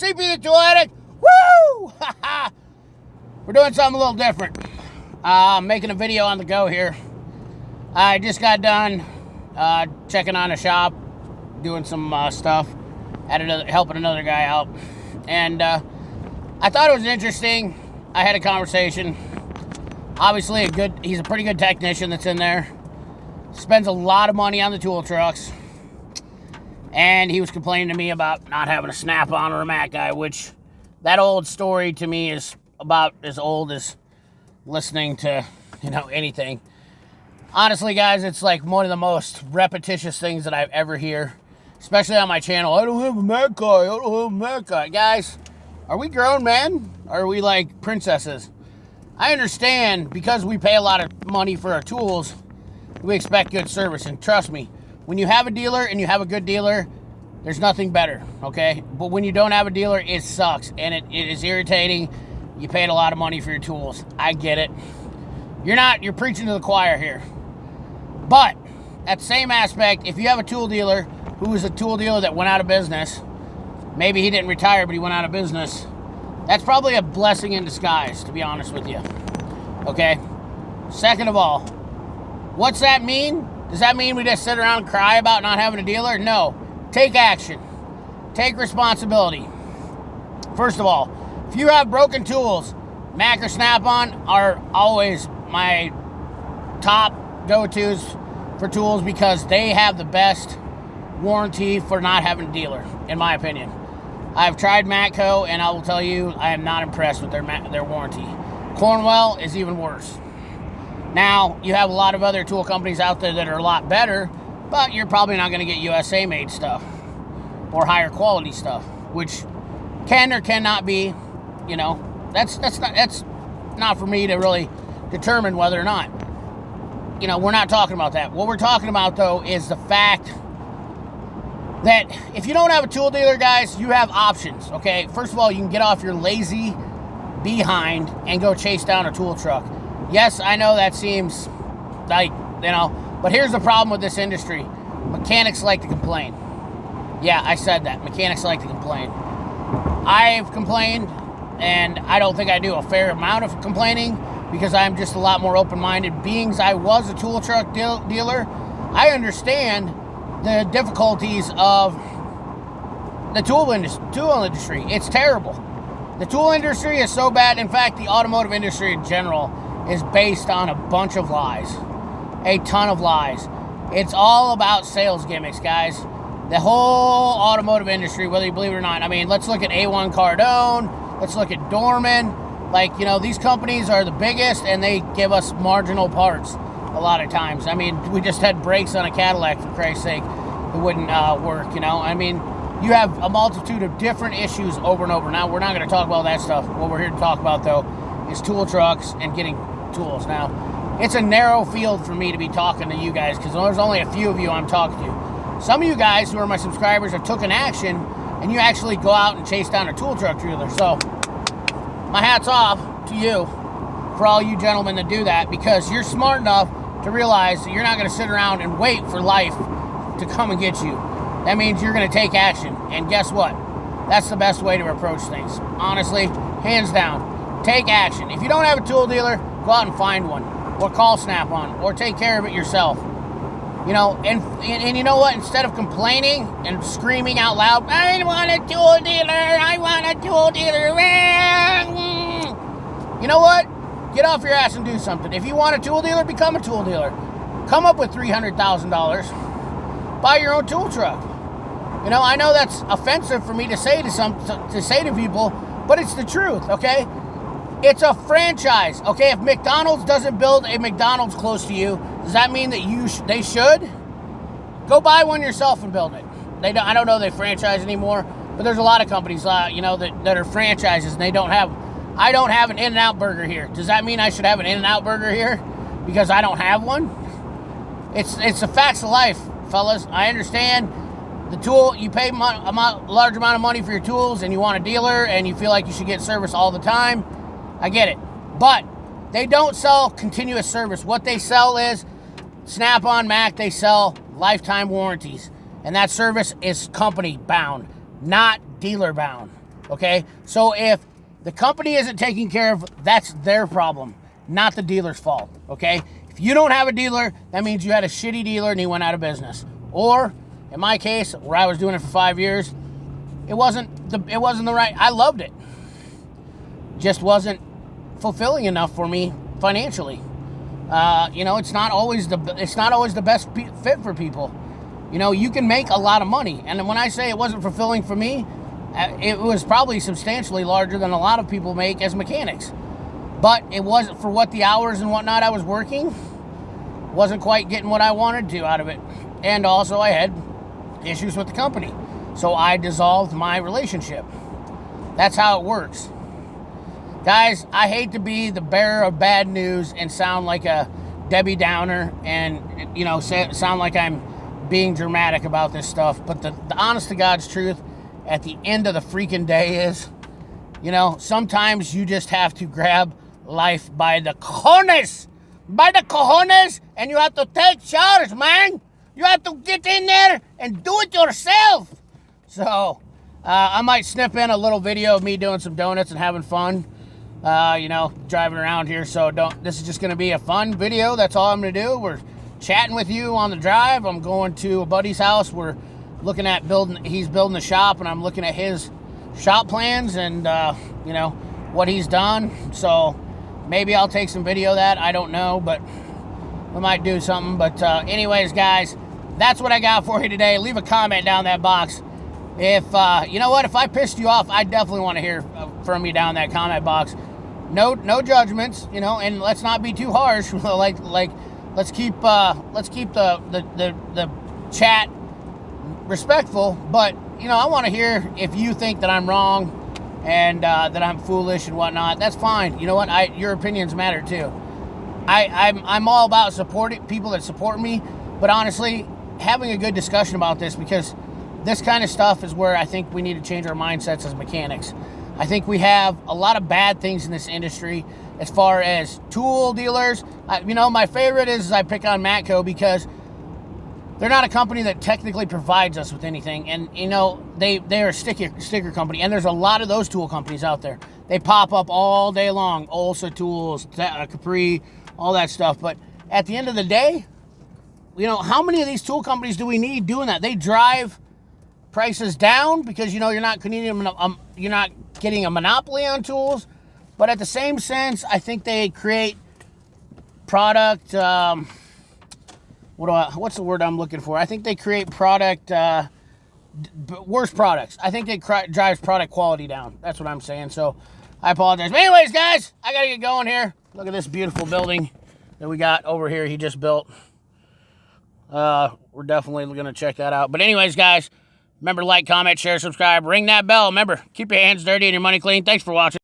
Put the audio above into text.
Sleepy the Tool Addict. Woo! We're doing something a little different. I'm making a video on the go here. I just got done checking on a shop, doing some stuff, helping another guy out. And I thought it was interesting. I had a conversation. Obviously, he's a pretty good technician that's in there. Spends a lot of money on the tool trucks. And he was complaining to me about not having a snap-on or a Mac guy, which that old story to me is about as old as listening to, anything. Honestly, guys, it's like one of the most repetitious things that I've ever hear, especially on my channel. I don't have a Mac guy. I don't have a Mac guy. Guys, are we grown men? Or are we like princesses? I understand because we pay a lot of money for our tools, we expect good service. And trust me, when you have a dealer and you have a good dealer, there's nothing better, okay? But when you don't have a dealer, it sucks. And it is irritating. You paid a lot of money for your tools. I get it. You're preaching to the choir here. But at the same aspect, if you have a tool dealer who is a tool dealer that went out of business, maybe he didn't retire, but he went out of business, that's probably a blessing in disguise, to be honest with you. Okay? Second of all, what's that mean? Does that mean we just sit around and cry about not having a dealer? No. Take action. Take responsibility. First of all, if you have broken tools, Mac or Snap-on are always my top go-tos for tools because they have the best warranty for not having a dealer, in my opinion. I've tried Matco, and I will tell you, I am not impressed with their warranty. Cornwell is even worse. Now, you have a lot of other tool companies out there that are a lot better, but you're probably not going to get USA-made stuff or higher quality stuff, which can or cannot be, that's not for me to really determine whether or not. We're not talking about that. What we're talking about, though, is the fact that if you don't have a tool dealer, guys, you have options, okay? First of all, you can get off your lazy behind and go chase down a tool truck. Yes, I know that seems like, but here's the problem with this industry. Mechanics like to complain. Yeah, I said that. Mechanics like to complain. I've complained, and I don't think I do a fair amount of complaining because I'm just a lot more open-minded. Being I was a tool truck dealer, I understand the difficulties of the tool industry. It's terrible. The tool industry is so bad. In fact, the automotive industry in general is based on a bunch of lies. A ton of lies. It's all about sales gimmicks, guys. The whole automotive industry, whether you believe it or not. I mean, let's look at A1 Cardone. Let's look at Dorman. These companies are the biggest, and they give us marginal parts a lot of times. I mean, we just had brakes on a Cadillac, for Christ's sake. It wouldn't work, I mean, you have a multitude of different issues over and over. Now, we're not going to talk about that stuff. What we're here to talk about, though, is tool trucks and getting tools. Now, it's a narrow field for me to be talking to you guys because there's only a few of you I'm talking to. Some of you guys who are my subscribers have taken action, and you actually go out and chase down a tool truck dealer. So, my hat's off to you for all you gentlemen that do that because you're smart enough to realize that you're not going to sit around and wait for life to come and get you. That means you're going to take action. And guess what? That's the best way to approach things. Honestly, hands down, take action. If you don't have a tool dealer, go out and find one. Or call Snap-on. Or take care of it yourself. And you know what? Instead of complaining and screaming out loud, I want a tool dealer, I want a tool dealer. You know what? Get off your ass and do something. If you want a tool dealer, become a tool dealer. Come up with $300,000. Buy your own tool truck. I know that's offensive for me to say to people, but it's the truth, okay? It's a franchise, okay? If McDonald's doesn't build a McDonald's close to you, does that mean that they should? Go buy one yourself and build it. I don't know they franchise anymore, but there's a lot of companies, that are franchises and they don't have. I don't have an In-N-Out burger here. Does that mean I should have an In-N-Out burger here because I don't have one? It's the facts of life, fellas. I understand the tool. You pay a large amount of money for your tools, and you want a dealer, and you feel like you should get service all the time. I get it, but they don't sell continuous service. What they sell is Snap-on, Mac. They sell lifetime warranties, and that service is company bound, not dealer bound. okay? So if the company isn't taking care of, that's their problem, not the dealer's fault, okay? If you don't have a dealer, that means you had a shitty dealer and he went out of business. Or, in my case, where I was doing it for 5 years, it wasn't the right, I loved it. Just wasn't fulfilling enough for me financially. You know, it's not always the best fit for people. You know, you can make a lot of money, and when I say it wasn't fulfilling for me, it was probably substantially larger than a lot of people make as mechanics. But it wasn't, for what the hours and whatnot I was working, wasn't quite getting what I wanted to out of it. And also I had issues with the company. So I dissolved my relationship. That's how it works. Guys, I hate to be the bearer of bad news and sound like a Debbie Downer and, you know, sound like I'm being dramatic about this stuff. But the honest to God's truth at the end of the freaking day is, you know, sometimes you just have to grab life by the cojones. By the cojones, and you have to take charge, man. You have to get in there and do it yourself. So, I might snip in a little video of me doing some donuts and having fun. You know, driving around here. So this is just going to be a fun video. That's all I'm going to do. We're chatting with you on the drive. I'm going to a buddy's house. We're looking at he's building a shop, and I'm looking at his shop plans and, you know, what he's done. So maybe I'll take some video of that. I don't know, but we might do something. But anyways, guys, that's what I got for you today. Leave a comment down that box. If, you know what, if I pissed you off, I definitely want to hear from you down that comment box. No judgments, you know, and let's not be too harsh. like let's keep the chat respectful. But, you know, I want to hear if you think that I'm wrong and that I'm foolish and whatnot. That's fine. You know what? Your opinions matter too. I'm all about supporting people that support me, but honestly, having a good discussion about this, because this kind of stuff is where I think we need to change our mindsets as mechanics. I think we have a lot of bad things in this industry as far as tool dealers. You know, my favorite is I pick on Matco because they're not a company that technically provides us with anything. And, you know, they're a sticker company. And there's a lot of those tool companies out there. They pop up all day long. Ulsa Tools, Capri, all that stuff. But at the end of the day, you know, how many of these tool companies do we need doing that? They drive prices down because, you know, you're not getting a monopoly on tools. But at the same sense, I think they create product, what's the word I'm looking for? I think they create product, worse products. I think they drives product quality down. That's what I'm saying. So I apologize. But anyways, guys, I got to get going here. Look at this beautiful building that we got over here. He just built. We're definitely going to check that out. But anyways, guys, remember, like, comment, share, subscribe, ring that bell. Remember, keep your hands dirty and your money clean. Thanks for watching.